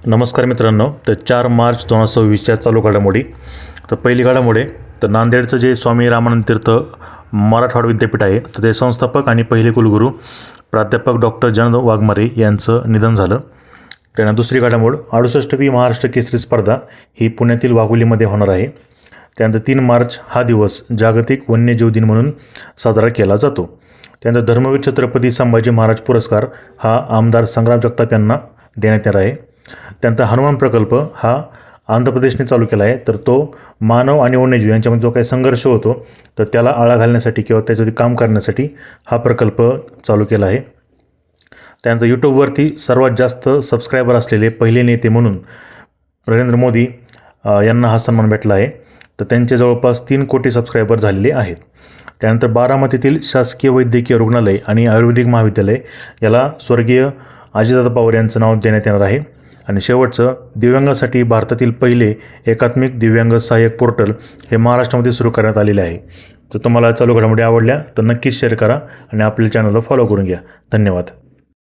नमस्कार मित्रांनो. तर 4 मार्च 2026च्या चालू घडामोडी. तर पहिली घडामोडी, तर नांदेडचं जे स्वामी रामानंद तीर्थ मराठवाडा विद्यापीठ आहे, तर ते संस्थापक आणि पहिले कुलगुरू प्राध्यापक डॉक्टर जयंत वाघमारे यांचं निधन झालं. त्यानंतर दुसरी घडामोड, 68वी महाराष्ट्र केसरी स्पर्धा ही पुण्यातील वाघोलीमध्ये होणार आहे. त्यानंतर 3 मार्च हा दिवस जागतिक वन्यजीव दिन म्हणून साजरा केला जातो. त्यानंतर धर्मवीर छत्रपती संभाजी महाराज पुरस्कार हा आमदार संग्राम जगताप यांना देण्यात येणार आहे. त्यानंतर हनुमान प्रकल्प हा आंध्र प्रदेशने चालू केला आहे. तर तो मानव आणि वन्यजीव यांच्यामध्ये जो काही संघर्ष होतो तर त्याला आळा घालण्यासाठी किंवा त्याच्यावरती काम करण्यासाठी हा प्रकल्प चालू केला आहे. त्यानंतर यूट्यूबवरती सर्वात जास्त सबस्क्रायबर असलेले पहिले नेते म्हणून नरेंद्र मोदी यांना हा सन्मान भेटला आहे. तर त्यांचे जवळपास 3 कोटी सबस्क्रायबर झालेले आहेत. त्यानंतर बारामतीतील शासकीय वैद्यकीय रुग्णालय आणि आयुर्वेदिक महाविद्यालय याला स्वर्गीय अजितदादा पवार यांचं नाव देण्यात येणार आहे. आणि शेवटचं, दिव्यांगासाठी भारतातील पहिले एकात्मिक दिव्यांग सहाय्यक पोर्टल हे महाराष्ट्रामध्ये सुरू करण्यात आलेले आहे. तर तुम्हाला चालू घडामोडी आवडल्या तर नक्कीच शेअर करा आणि आपल्या चॅनलला फॉलो करून घ्या. धन्यवाद.